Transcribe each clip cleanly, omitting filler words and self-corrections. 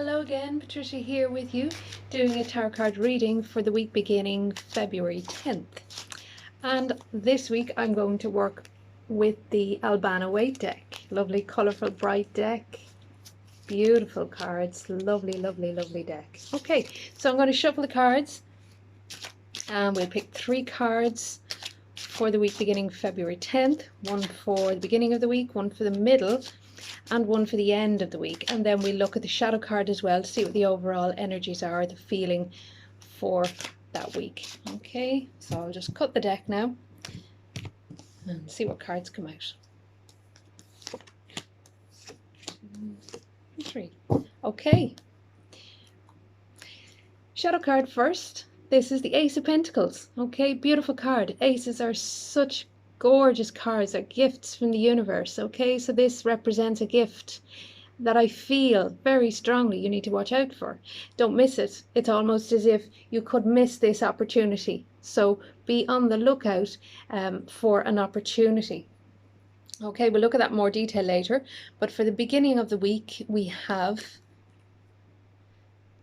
Hello again, Patricia here with you, doing a tarot card reading for the week beginning February 10th. And this week I'm going to work with the Albano Waite Deck. Lovely, colourful, bright deck. Beautiful cards. Lovely, lovely, lovely deck. Okay, so I'm going to shuffle the cards and we'll pick 3 cards for the week beginning February 10th. One for the beginning of the week, one for the middle, and one for the end of the week, and then we look at the shadow card as well to see what the overall energies are, the feeling for that week. Okay, so I'll just cut the deck now and see what cards come out. 3. Okay, shadow card first. This is the Ace of Pentacles. Okay, beautiful card. Aces are such gorgeous cards, are gifts from the universe. Okay, so this represents a gift that I feel very strongly you need to watch out for. Don't miss it. It's almost as if you could miss this opportunity, so be on the lookout for an opportunity. Okay, we'll look at that in more detail later, but for the beginning of the week we have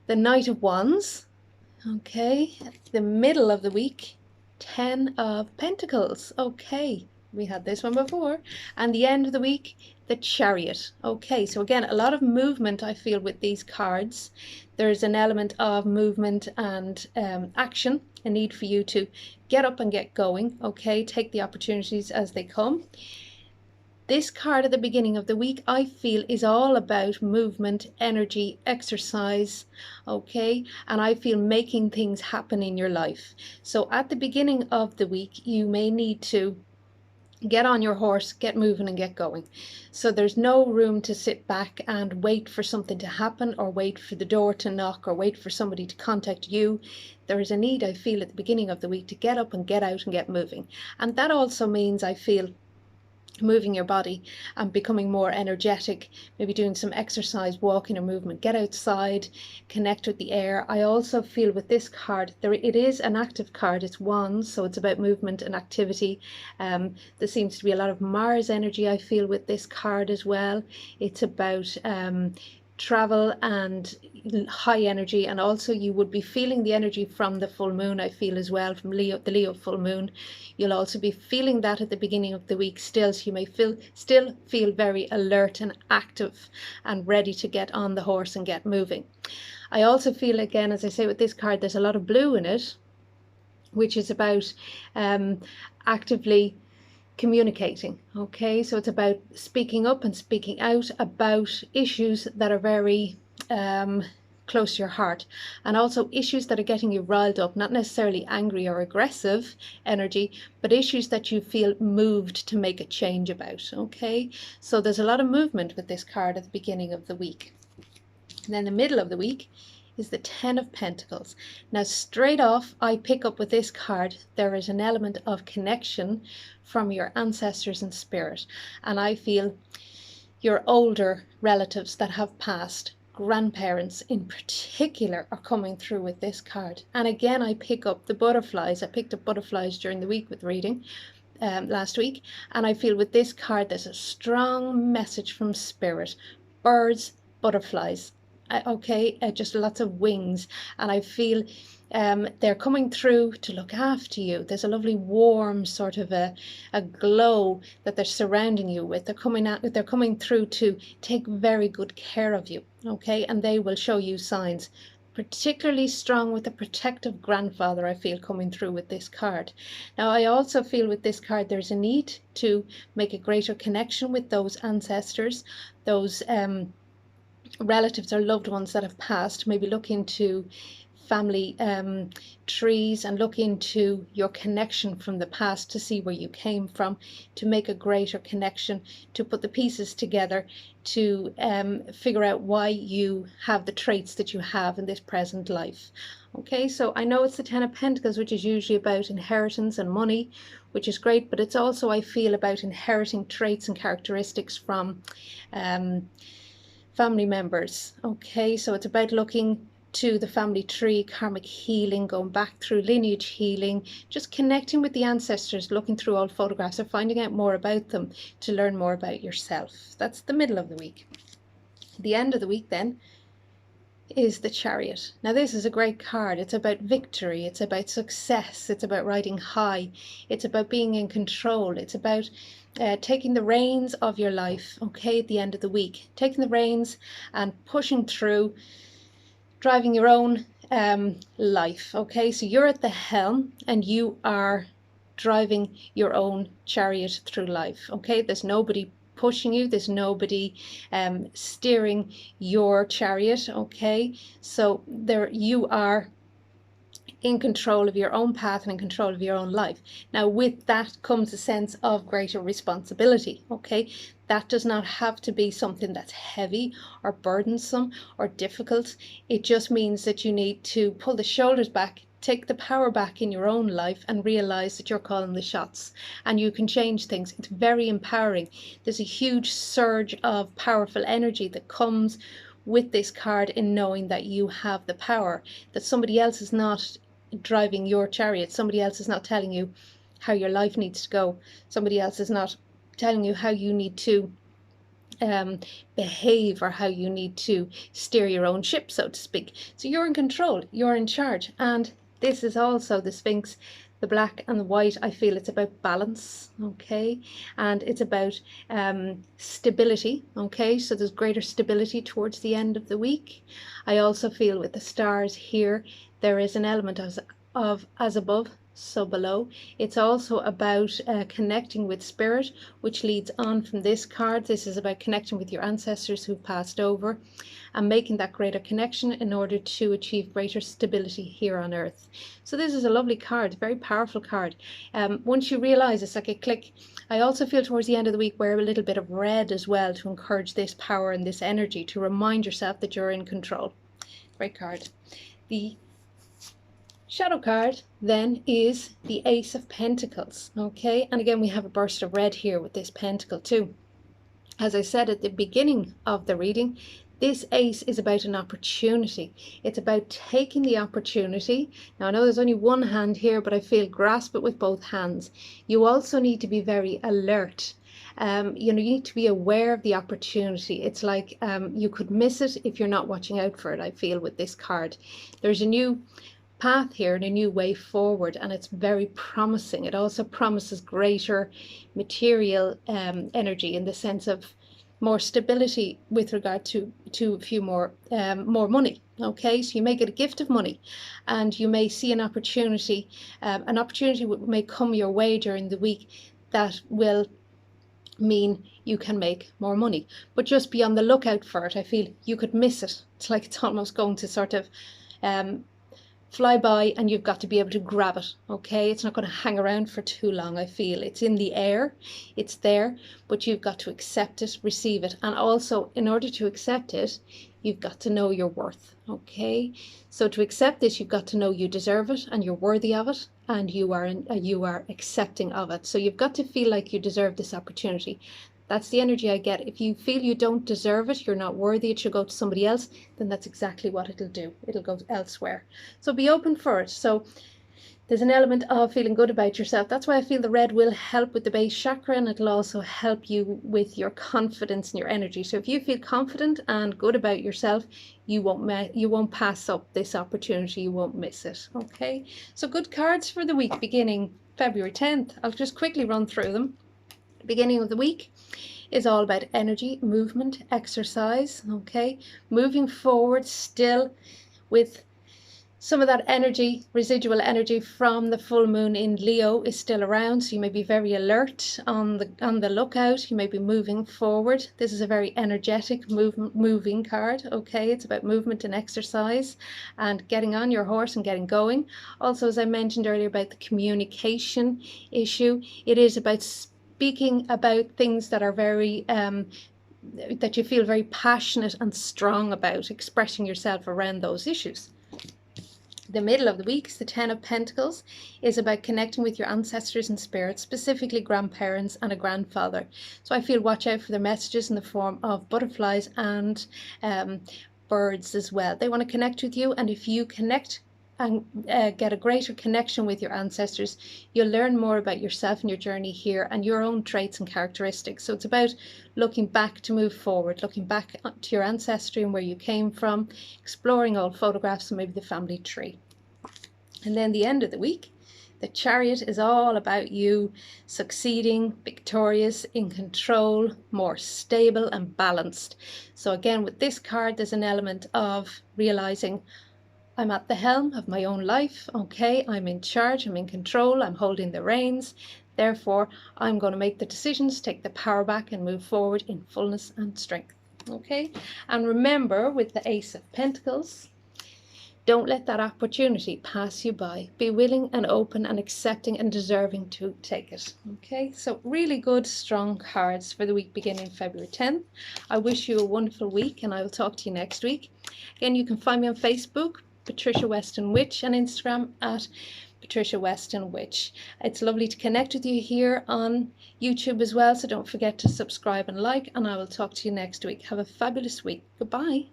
the Knight of Wands. Okay, the middle of the week, 10 of Pentacles. Okay, we had this one before. And the end of the week, the Chariot. Okay, so again, a lot of movement I feel with these cards. There's an element of movement and action, a need for you to get up and get going. Okay, take the opportunities as they come. This card at the beginning of the week, I feel, is all about movement, energy, exercise, okay? And I feel making things happen in your life. So at the beginning of the week, you may need to get on your horse, get moving and get going. So there's no room to sit back and wait for something to happen, or wait for the door to knock, or wait for somebody to contact you. There is a need, I feel, at the beginning of the week to get up and get out and get moving. And that also means, I feel, moving your body and becoming more energetic, maybe doing some exercise, walking or movement. Get outside, connect with the air. I also feel with this card, it is an active card. It's Wands, so it's about movement and activity. There seems to be a lot of Mars energy, I feel, with this card as well. It's about travel and high energy, and also you would be feeling the energy from the full moon, I feel, as well, from the Leo full moon. You'll also be feeling that at the beginning of the week still, so you may still feel very alert and active and ready to get on the horse and get moving. I also feel, again, as I say with this card, there's a lot of blue in it, which is about actively communicating. Okay, so it's about speaking up and speaking out about issues that are very close to your heart, and also issues that are getting you riled up, not necessarily angry or aggressive energy, but issues that you feel moved to make a change about. Okay, so there's a lot of movement with this card at the beginning of the week. And then the middle of the week is the 10 of Pentacles. Now straight off I pick up with this card, there is an element of connection from your ancestors and spirit, and I feel your older relatives that have passed, grandparents in particular, are coming through with this card. And again, I pick up the butterflies. I picked up butterflies during the week with reading last week, and I feel with this card there's a strong message from spirit. Birds, butterflies, okay, just lots of wings, and I feel they're coming through to look after you. There's a lovely warm sort of a glow that they're surrounding you with. They're coming through to take very good care of you. Okay, and they will show you signs. Particularly strong with the protective grandfather, I feel, coming through with this card. Now I also feel with this card there's a need to make a greater connection with those ancestors, those relatives or loved ones that have passed. Maybe look into family trees and look into your connection from the past to see where you came from, to make a greater connection, to put the pieces together, to figure out why you have the traits that you have in this present life. Okay, so I know it's the 10 of Pentacles, which is usually about inheritance and money, which is great, but it's also, I feel, about inheriting traits and characteristics from family members. Okay, so it's about looking to the family tree, karmic healing, going back through lineage healing, just connecting with the ancestors, looking through old photographs or finding out more about them to learn more about yourself. That's the middle of the week. The end of the week then, is the Chariot. Now this is a great card. It's about victory, it's about success, it's about riding high, it's about being in control, it's about taking the reins of your life, okay, at the end of the week. Taking the reins and pushing through, driving your own life, okay? So you're at the helm and you are driving your own chariot through life, okay? There's nobody pushing you, there's nobody steering your chariot, okay? So there you are in control of your own path and in control of your own life. Now with that comes a sense of greater responsibility, okay? That does not have to be something that's heavy or burdensome or difficult. It just means that you need to pull the shoulders back, take the power back in your own life and realize that you're calling the shots and you can change things. It's very empowering. There's a huge surge of powerful energy that comes with this card in knowing that you have the power, that somebody else is not driving your chariot, somebody else is not telling you how your life needs to go, somebody else is not telling you how you need to behave or how you need to steer your own ship, so to speak. So you're in control, you're in charge. And this is also the Sphinx, the black and the white. I feel it's about balance, okay, and it's about stability, okay, so there's greater stability towards the end of the week. I also feel with the stars here there is an element of as above so below. It's also about connecting with spirit, which leads on from this card. This is about connecting with your ancestors who've passed over and making that greater connection in order to achieve greater stability here on earth. So this is a lovely card, very powerful card. Once you realize it's like a click. I also feel towards the end of the week wear a little bit of red as well to encourage this power and this energy, to remind yourself that you're in control. Great card. The shadow card then is the Ace of Pentacles, okay, and again we have a burst of red here with this pentacle too. As I said at the beginning of the reading, this ace is about an opportunity. It's about taking the opportunity. Now I know there's only one hand here, but I feel grasp it with both hands. You also need to be very alert. You need to be aware of the opportunity. It's like you could miss it if you're not watching out for it, I feel, with this card. There's a new path here and a new way forward, and it's very promising. It also promises greater material energy in the sense of more stability with regard to a few more money, okay? So you may get a gift of money and you may see an opportunity may come your way during the week that will mean you can make more money, but just be on the lookout for it. I feel you could miss it. It's like it's almost going to sort of fly by and you've got to be able to grab it, okay? It's not going to hang around for too long. I feel it's in the air, it's there, but you've got to accept it, receive it, and also in order to accept it you've got to know your worth, okay? So to accept this you've got to know you deserve it and you're worthy of it and you are accepting of it. So you've got to feel like you deserve this opportunity. That's the energy I get. If you feel you don't deserve it, you're not worthy, it should go to somebody else, then that's exactly what it'll do. It'll go elsewhere. So be open for it. So there's an element of feeling good about yourself. That's why I feel the red will help with the base chakra, and it'll also help you with your confidence and your energy. So if you feel confident and good about yourself, you won't pass up this opportunity. You won't miss it. Okay. So good cards for the week beginning February 10th. I'll just quickly run through them. Beginning of the week is all about energy, movement, exercise, okay? Moving forward still with some of that energy, residual energy from the full moon in Leo is still around, so you may be very alert on the lookout. You may be moving forward. This is a very energetic moving card, okay? It's about movement and exercise and getting on your horse and getting going. Also, as I mentioned earlier about the communication issue, it is about speaking about things that are very that you feel very passionate and strong about, expressing yourself around those issues. The middle of the week, the 10 of Pentacles, is about connecting with your ancestors and spirits, specifically grandparents and a grandfather. So I feel watch out for their messages in the form of butterflies and birds as well. They want to connect with you, and if you connect and get a greater connection with your ancestors, you'll learn more about yourself and your journey here and your own traits and characteristics. So it's about looking back to move forward, looking back to your ancestry and where you came from, exploring old photographs and maybe the family tree. And then the end of the week, the Chariot is all about you succeeding, victorious, in control, more stable and balanced. So again, with this card, there's an element of realizing I'm at the helm of my own life. Okay, I'm in charge, I'm in control, I'm holding the reins. Therefore, I'm going to make the decisions, take the power back and move forward in fullness and strength. Okay, and remember with the Ace of Pentacles, don't let that opportunity pass you by. Be willing and open and accepting and deserving to take it. Okay, so really good, strong cards for the week beginning February 10th. I wish you a wonderful week and I will talk to you next week. Again, you can find me on Facebook, Patricia Weston Witch, and Instagram at Patricia Weston Witch. It's lovely to connect with you here on YouTube as well, so don't forget to subscribe and like, and I will talk to you next week. Have a fabulous week. Goodbye.